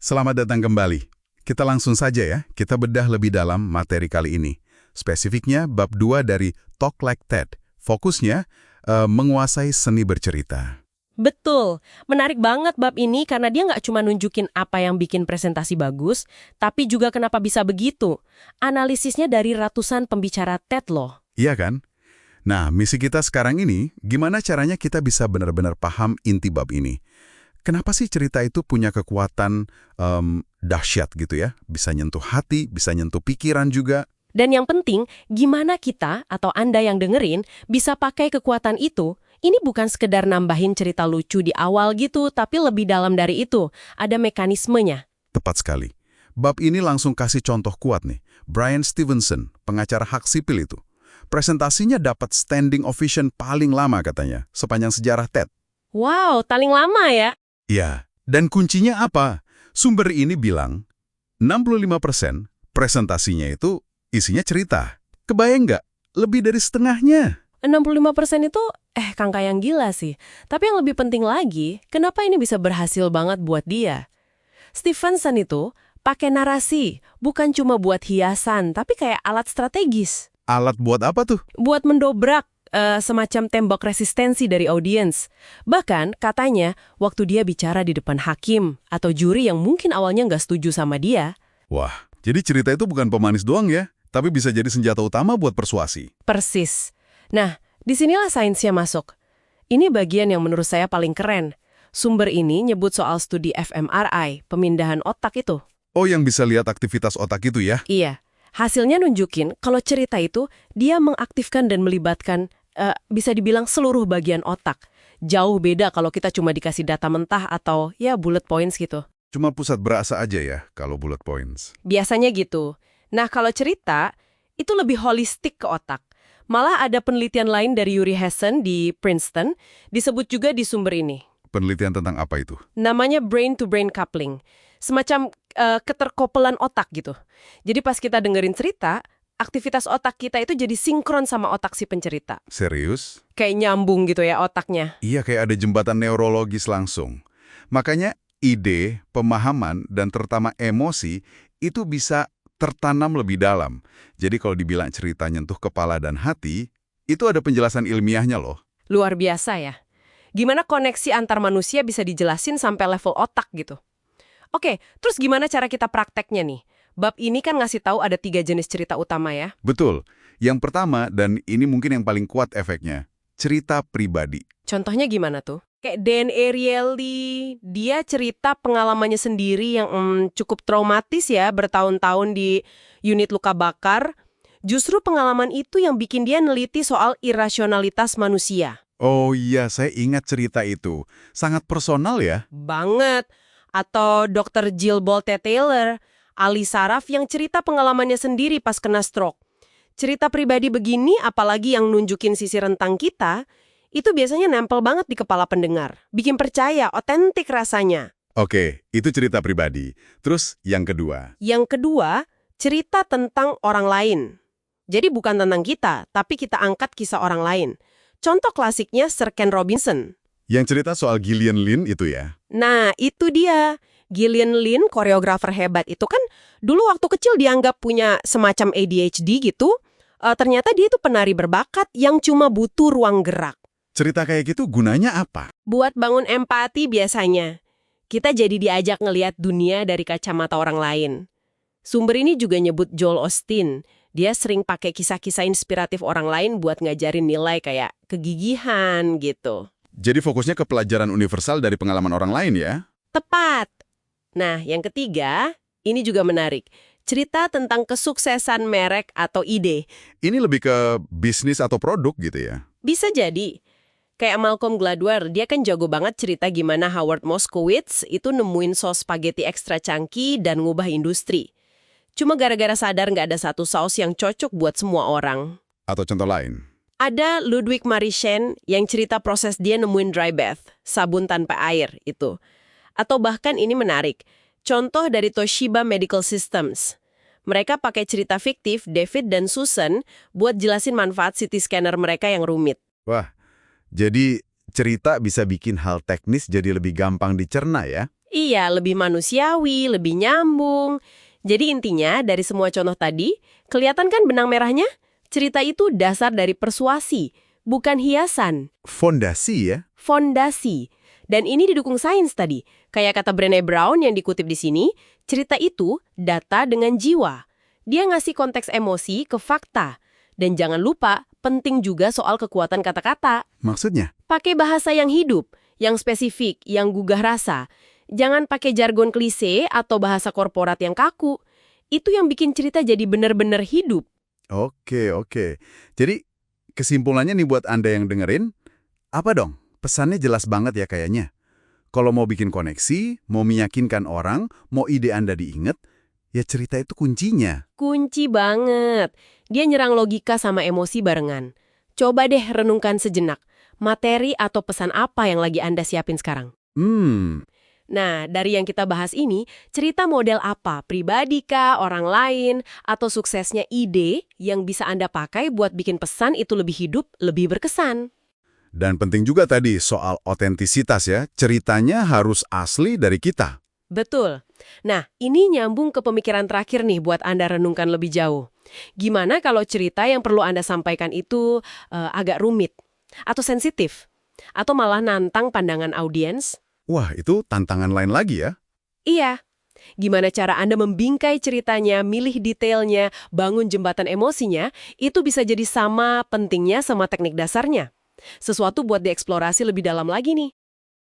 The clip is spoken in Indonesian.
Selamat datang kembali. Kita langsung saja ya, kita bedah lebih dalam materi kali ini. Spesifiknya bab 2 dari Talk Like Ted. Fokusnya menguasai seni bercerita. Betul, menarik banget bab ini karena dia nggak cuma nunjukin apa yang bikin presentasi bagus, tapi juga kenapa bisa begitu. Analisisnya dari ratusan pembicara TED loh. Iya kan? Nah, misi kita sekarang ini, gimana caranya kita bisa benar-benar paham inti bab ini? Kenapa sih cerita itu punya kekuatan dahsyat gitu ya? Bisa nyentuh hati, bisa nyentuh pikiran juga. Dan yang penting, gimana kita atau Anda yang dengerin bisa pakai kekuatan itu. Ini bukan sekedar nambahin cerita lucu di awal gitu, tapi lebih dalam dari itu. Ada mekanismenya. Tepat sekali. Bab ini langsung kasih contoh kuat nih. Bryan Stevenson, pengacara hak sipil itu. Presentasinya dapat standing ovation paling lama katanya, sepanjang sejarah TED. Wow, paling lama ya? Ya, dan kuncinya apa? Sumber ini bilang, 65% presentasinya itu isinya cerita. Kebayang nggak? Lebih dari setengahnya. 65% itu, Kangka yang gila sih. Tapi yang lebih penting lagi, kenapa ini bisa berhasil banget buat dia? Stevenson itu pakai narasi, bukan cuma buat hiasan, tapi kayak alat strategis. Alat buat apa tuh? Buat mendobrak semacam tembok resistensi dari audiens. Bahkan, katanya, waktu dia bicara di depan hakim atau juri yang mungkin awalnya nggak setuju sama dia. Wah, jadi cerita itu bukan pemanis doang ya, tapi bisa jadi senjata utama buat persuasi. Persis. Nah, disinilah sainsnya masuk. Ini bagian yang menurut saya paling keren. Sumber ini nyebut soal studi fMRI, pemindahan otak itu. Oh, yang bisa lihat aktivitas otak itu ya? Iya. Hasilnya nunjukin kalau cerita itu dia mengaktifkan dan melibatkan bisa dibilang seluruh bagian otak. Jauh beda kalau kita cuma dikasih data mentah atau ya bullet points gitu. Cuma pusat berasa aja ya kalau bullet points. Biasanya gitu. Nah, kalau cerita, itu lebih holistik ke otak. Malah ada penelitian lain dari Yuri Hessen di Princeton, disebut juga di sumber ini. Penelitian tentang apa itu? Namanya brain-to-brain coupling. Semacam keterkopelan otak gitu. Jadi pas kita dengerin cerita, aktivitas otak kita itu jadi sinkron sama otak si pencerita. Serius? Kayak nyambung gitu ya otaknya. Iya, kayak ada jembatan neurologis langsung. Makanya ide, pemahaman, dan terutama emosi itu bisa tertanam lebih dalam. Jadi kalau dibilang cerita nyentuh kepala dan hati, itu ada penjelasan ilmiahnya loh. Luar biasa ya. Gimana koneksi antar manusia bisa dijelasin sampai level otak gitu. Oke, terus gimana cara kita prakteknya nih? Bab ini kan ngasih tahu ada 3 jenis cerita utama ya. Betul. Yang pertama, dan ini mungkin yang paling kuat efeknya, cerita pribadi. Contohnya gimana tuh? Kayak Dan Ariely, dia cerita pengalamannya sendiri yang cukup traumatis ya, bertahun-tahun di unit luka bakar. Justru pengalaman itu yang bikin dia neliti soal irasionalitas manusia. Oh iya, saya ingat cerita itu. Sangat personal ya. Banget. Atau Dr. Jill Bolte Taylor, ahli saraf yang cerita pengalamannya sendiri pas kena stroke. Cerita pribadi begini, apalagi yang nunjukin sisi rentang kita, itu biasanya nempel banget di kepala pendengar. Bikin percaya, otentik rasanya. Oke, itu cerita pribadi. Terus yang kedua? Yang kedua, cerita tentang orang lain. Jadi bukan tentang kita, tapi kita angkat kisah orang lain. Contoh klasiknya Sir Ken Robinson. Yang cerita soal Gillian Lynn itu ya? Nah, itu dia. Gillian Lynn, koreografer hebat itu kan dulu waktu kecil dianggap punya semacam ADHD gitu. Ternyata dia itu penari berbakat yang cuma butuh ruang gerak. Cerita kayak gitu gunanya apa? Buat bangun empati biasanya. Kita jadi diajak ngelihat dunia dari kacamata orang lain. Sumber ini juga nyebut Joel Osteen. Dia sering pakai kisah-kisah inspiratif orang lain buat ngajarin nilai kayak kegigihan gitu. Jadi fokusnya ke pelajaran universal dari pengalaman orang lain ya? Tepat. Nah, yang ketiga, ini juga menarik. Cerita tentang kesuksesan merek atau ide. Ini lebih ke bisnis atau produk gitu ya? Bisa jadi. Kayak Malcolm Gladwell, dia kan jago banget cerita gimana Howard Moskowitz itu nemuin sos spaghetti ekstra chunky dan ngubah industri. Cuma gara-gara sadar nggak ada satu saus yang cocok buat semua orang. Atau contoh lain? Ada Ludwig Marischen yang cerita proses dia nemuin dry bath, sabun tanpa air itu. Atau bahkan ini menarik, contoh dari Toshiba Medical Systems. Mereka pakai cerita fiktif David dan Susan buat jelasin manfaat CT scanner mereka yang rumit. Wah, jadi cerita bisa bikin hal teknis jadi lebih gampang dicerna ya? Iya, lebih manusiawi, lebih nyambung. Jadi intinya dari semua contoh tadi, kelihatan kan benang merahnya? Cerita itu dasar dari persuasi, bukan hiasan. Fondasi ya? Fondasi. Dan ini didukung sains tadi. Kayak kata Brené Brown yang dikutip di sini, cerita itu data dengan jiwa. Dia ngasih konteks emosi ke fakta. Dan jangan lupa, penting juga soal kekuatan kata-kata. Maksudnya? Pakai bahasa yang hidup, yang spesifik, yang gugah rasa. Jangan pakai jargon klise atau bahasa korporat yang kaku. Itu yang bikin cerita jadi benar-benar hidup. Oke, oke. Jadi kesimpulannya nih buat Anda yang dengerin, apa dong? Pesannya jelas banget ya kayaknya. Kalau mau bikin koneksi, mau meyakinkan orang, mau ide Anda diinget, ya cerita itu kuncinya. Kunci banget. Dia nyerang logika sama emosi barengan. Coba deh renungkan sejenak. Materi atau pesan apa yang lagi Anda siapin sekarang? Nah, dari yang kita bahas ini, cerita model apa? Pribadi kah, orang lain, atau suksesnya ide yang bisa Anda pakai buat bikin pesan itu lebih hidup, lebih berkesan? Dan penting juga tadi soal otentisitas ya, ceritanya harus asli dari kita. Betul. Nah, ini nyambung ke pemikiran terakhir nih buat Anda renungkan lebih jauh. Gimana kalau cerita yang perlu Anda sampaikan itu agak rumit, atau sensitif, atau malah nantang pandangan audiens? Wah, itu tantangan lain lagi ya. Iya. Gimana cara Anda membingkai ceritanya, milih detailnya, bangun jembatan emosinya, itu bisa jadi sama pentingnya sama teknik dasarnya. Sesuatu buat dieksplorasi lebih dalam lagi nih.